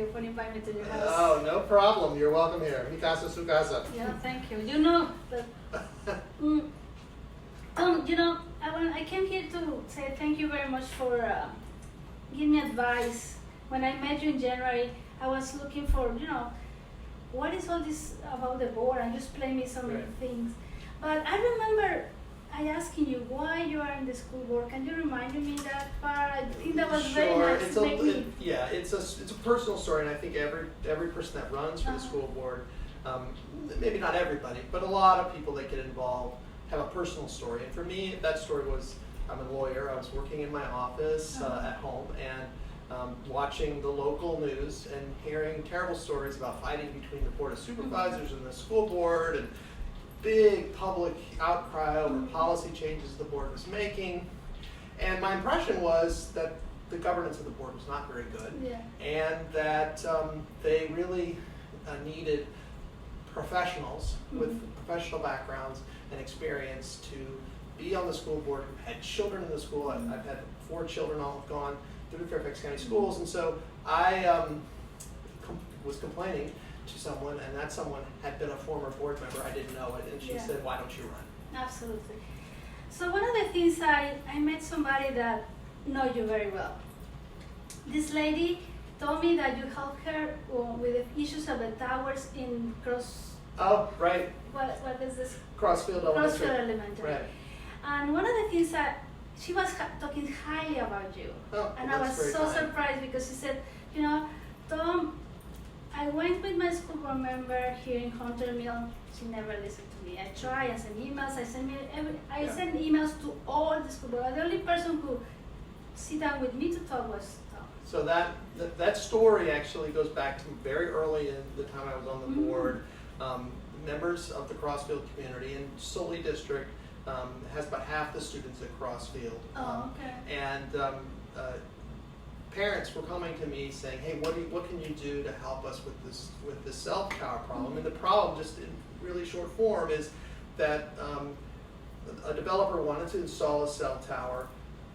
you for inviting me to your house. Oh, no problem. You're welcome here. Mi casa, su casa. Yeah, thank you. You know, that, Tom, you know, I came here to say thank you very much for giving me advice. When I met you in January, I was looking for, you know, what is all this about the board, and you explained me so many things. But I remember I asking you why you are in the school board. Can you remind me that part? I think that was very nice. It's a personal story, and I think every person that runs for the school board, maybe not everybody, but a lot of people that get involved have a personal story. And for me, that story was, I'm a lawyer. I was working in my office at home and watching the local news and hearing terrible stories about fighting between the Board of Supervisors and the school board, and big public outcry over policy changes the board was making. And my impression was that the governance of the board was not very good, and that they really needed professionals with professional backgrounds and experience to be on the school board, who had children in the school. I've had 4 children, all have gone through Fairfax County Schools, and so I was complaining to someone, and that someone had been a former board member. I didn't know it, and she said, "Why don't you run?" Absolutely. So one of the things I met somebody that know you very well. This lady told me that you helped her with the issues of the towers in Cross. Oh, right. What is this? Crossfield Elementary. Crossfield Elementary. Right. And one of the things that she was talking highly about you, and I was so surprised because she said, you know, Tom, I went with my school board member here in Hunter Mill. She never listened to me. I tried. I sent emails. I sent emails to all the school board. The only person who sit down with me to talk was Tom. So that story actually goes back to very early in the time I was on the board. Members of the Crossfield community in Sully District has about half the students at Crossfield. And parents were coming to me saying, "Hey, what can you do to help us with this cell tower problem?" And the problem, just in really short form, is that a developer wanted to install a cell tower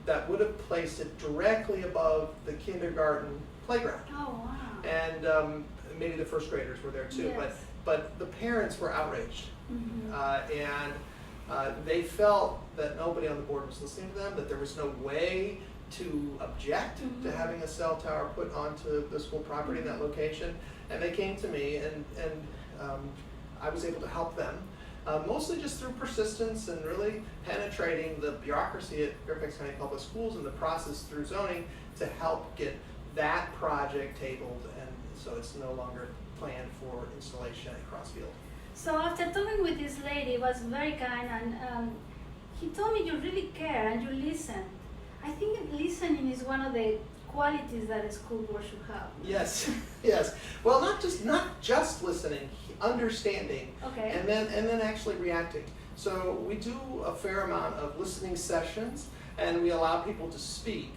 that would have placed it directly above the kindergarten playground. Oh, wow. And maybe the first graders were there too. Yes. But the parents were outraged, and they felt that nobody on the board was listening to them, that there was no way to object to having a cell tower put onto the school property in that location. And they came to me, and I was able to help them, mostly just through persistence and really penetrating the bureaucracy at Fairfax County Public Schools and the process through zoning to help get that project tabled, and so it's no longer planned for installation at Crossfield. So after talking with this lady, it was very kind, and he told me you really care and you listen. I think listening is one of the qualities that a school board should have. Yes, yes. Well, not just listening, understanding, and then actually reacting. So we do a fair amount of listening sessions, and we allow people to speak.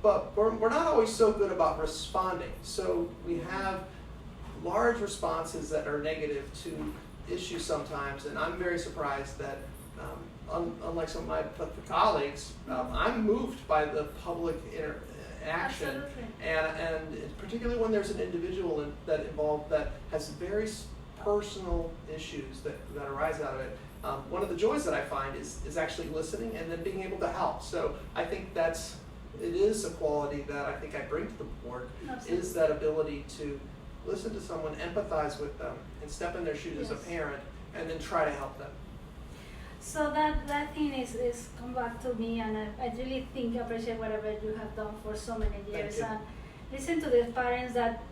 But we're not always so good about responding. So we have large responses that are negative to issues sometimes, and I'm very surprised that unlike some of my colleagues, I'm moved by the public interaction, and particularly when there's an individual involved that has very personal issues that arise out of it. One of the joys that I find is actually listening and then being able to help. So I think it is a quality that I think I bring to the board, is that ability to listen to someone, empathize with them, and step in their shoes as a parent, and then try to help them. So that thing is come back to me, and I really appreciate whatever you have done for so many years. And listen to the parents, that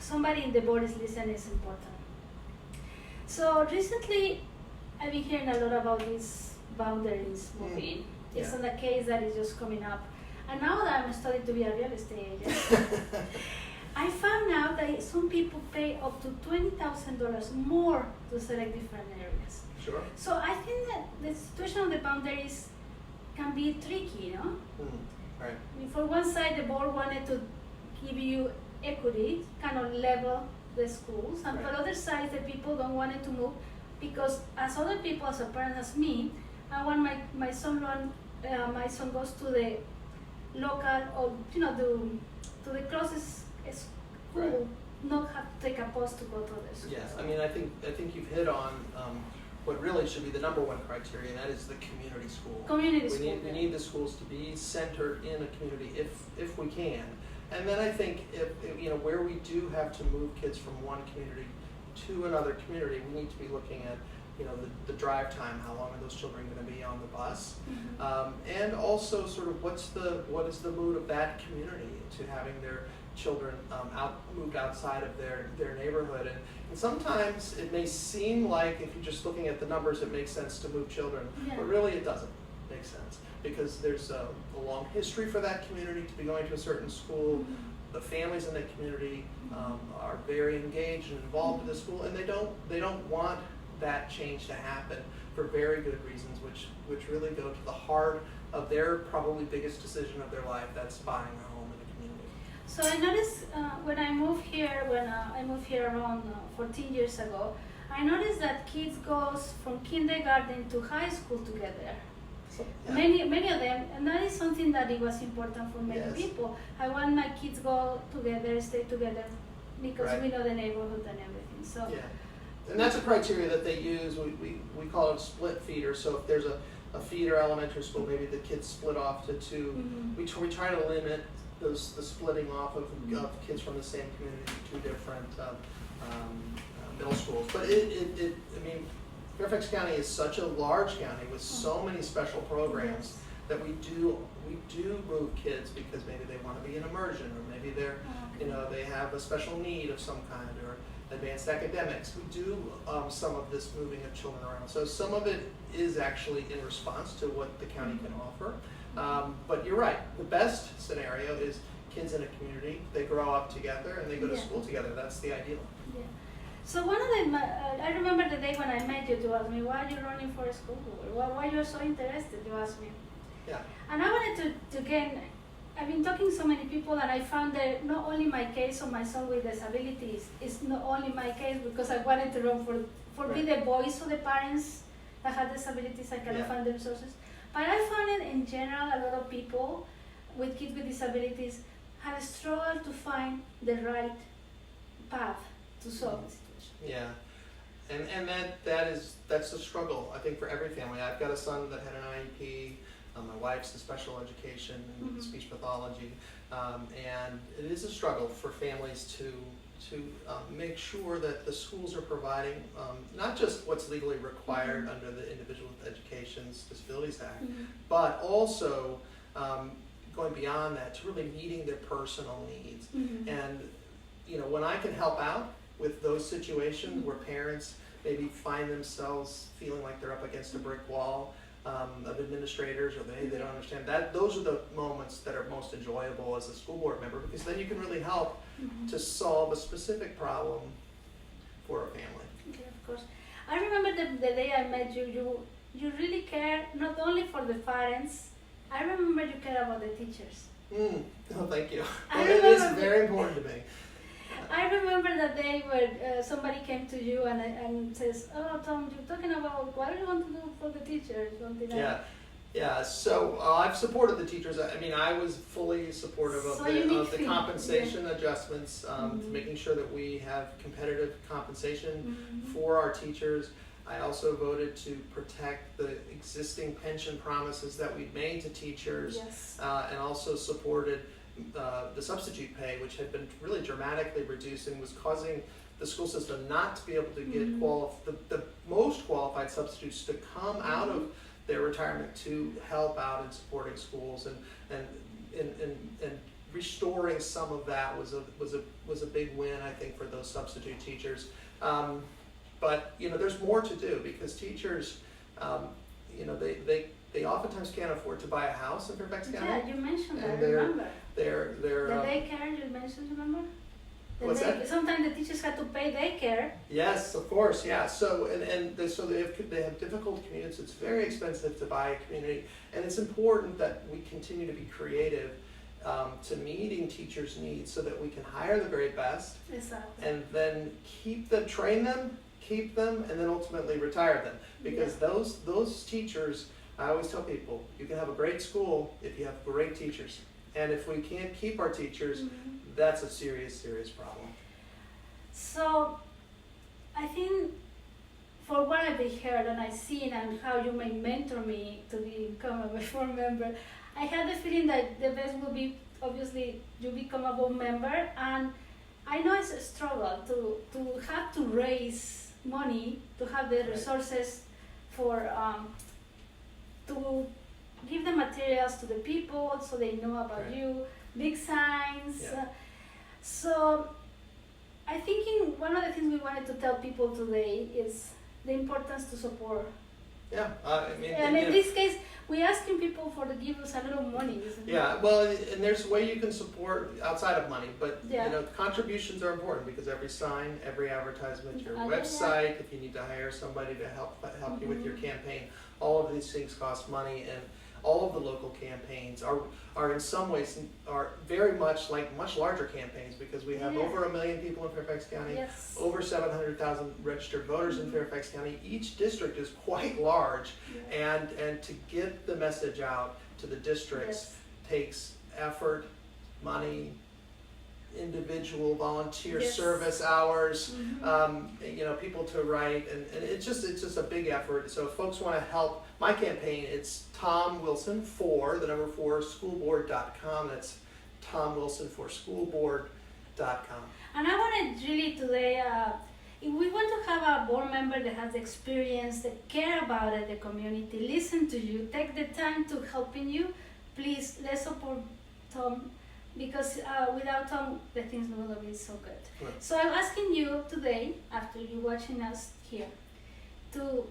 somebody in the board is listening is important. So recently, I've been hearing a lot about these boundaries moving. It's not a case that is just coming up. And now that I'm studying to be a real estate agent, I found out that some people pay up to $20,000 more to select different areas. Sure. So I think that the situation of the boundaries can be tricky, you know? Right. I mean, for one side, the board wanted to give you equity, kind of level the schools, and for the other side, the people don't want it to move, because as other people, as a parent as me, I want my son goes to the local, or to the closest who Right. not have to take a bus to go to the school. Yes, I mean, I think you've hit on what really should be the number one criteria, and that is the community school. Community We school. we need the schools to be centered in a community if we can. And then I think if where we do have to move kids from one community to another community, we need to be looking at the drive time. How long are those children going to be on the bus? Mhm. And also sort of what is the mood of that community to having their children moved outside of their neighborhood. And sometimes it may seem like if you're just looking at the numbers it makes sense to move children, Yeah. but really it doesn't make sense because there's a long history for that community to be going to a certain school. Mhm. The families in the community are very engaged and involved with the school, and they don't want that change to happen for very good reasons, which really go to the heart of their probably biggest decision of their life. That's buying a home in a community. So I noticed when I moved here around 14 years ago, I noticed that kids goes from kindergarten to high school together. So, yeah. Many of them, and that is something that it was important for many Yes. people. I want my kids go together, stay together, because Right. we know the neighborhood and everything. So Yeah, and that's a criteria that they use. We call it split feeder. So if there's a feeder elementary school, maybe the kids split off to two. Mhm. We try to limit the splitting off of kids from the same community to two different middle schools. But I mean, Fairfax County is such a large county with so many special programs Yes. that we do move kids because maybe they want to be in immersion, or maybe they're they have a special need of some kind, or advanced academics. We do some of this moving of children around. So some of it is actually in response to what the county can offer. But you're right, the best scenario is kids in a community, they grow up together and they go to Yeah. school together. That's the ideal. Yeah. So one of them, I remember the day when I met you, you asked me, why are you running for school board? Why you're so interested, you asked me. Yeah. And I wanted to gain, I've been talking to so many people, and I found that not only my case of my son with disabilities is not only my case because I wanted to run for be the voice of the parents that have disabilities and cannot Yeah. find the resources. But I found it in general, a lot of people with kids with disabilities have struggled to find the right path to solve the situation. Yeah. And that's a struggle, I think, for every family. I've got a son that had an IEP. My wife's in special education and Mhm. speech pathology, and it is a struggle for families to make sure that the schools are providing not just what's legally required Mhm. under the Individual with Education's Disabilities Act, Mhm. but also going beyond that to really meeting their personal needs. Mhm. And when I can help out with those situations Mhm. where parents maybe find themselves feeling like they're up against a brick wall of administrators, or they don't understand that, those are the moments that are most enjoyable as a school board member, because then you can really help Mhm. to solve a specific problem for a family. Okay, of course. I remember the day I met you, you really care not only for the parents, I remember you care about the teachers. Oh, thank you. I Well, it is remember- very important to me. I remember that day where somebody came to you and says, "Oh, Tom, you're talking about what do you want to do for the teachers?" Something like Yeah, yeah. So I've supported the teachers. I mean, I was fully supportive So you need of the fee, compensation adjustments, Mhm. making sure that we have competitive compensation Mhm. for our teachers. I also voted to protect the existing pension promises that we've made to teachers, Yes. and also supported the substitute pay, which had been really dramatically reduced and was causing the school system not to be able to get Mhm. the most qualified substitutes to come out of their retirement to help out in supporting schools, and restoring some of that was a big win, I think, for those substitute teachers. But there's more to do, because teachers, they oftentimes can't afford to buy a house in Fairfax County. Yeah, you mentioned that, And they're- remember? They're The daycare you mentioned, remember? What's that? Sometimes the teachers had to pay daycare. Yes, of course, yeah. So they have difficult commutes. It's very expensive to buy a community, and it's important that we continue to be creative to meeting teachers' needs, so that we can hire the very best, Exactly. and then train them, keep them, and then ultimately retire them. Because those teachers, I always tell people, you can have a great school if you have great teachers. And if we can't keep our teachers, that's a serious, serious problem. So, I think for what I've heard and I've seen and how you may mentor me to become a reform member, I had the feeling that the best would be, obviously, you become a board member, and I know it's a struggle to have to raise money, to have the resources for, to give the materials to the people so they know about you, big signs. So I think one of the things we wanted to tell people today is the importance to support. Yeah, I mean, and in this case, we're asking people to give us a little money. Yeah, well, and there's a way you can support outside of money, but you know, contributions are important because every sign, every advertisement, your website, if you need to hire somebody to help you with your campaign, all of these things cost money, and all of the local campaigns are in some ways are very much like much larger campaigns because we have over 1 million people in Fairfax County, over 700,000 registered voters in Fairfax County. Each district is quite large, and to get the message out to the districts takes effort, money, individual volunteer service hours, you know, people to write, and it's just a big effort. So if folks want to help my campaign, it's Tom Wilson for the number 4 schoolboard.com. That's Tom Wilson for schoolboard.com. And I wanted really today, if we want to have a board member that has experience, that care about it, the community, listen to you, take the time to helping you, please let's support Tom. Because without Tom, the things are going to be so good. So I'm asking you today, after you watching us here, to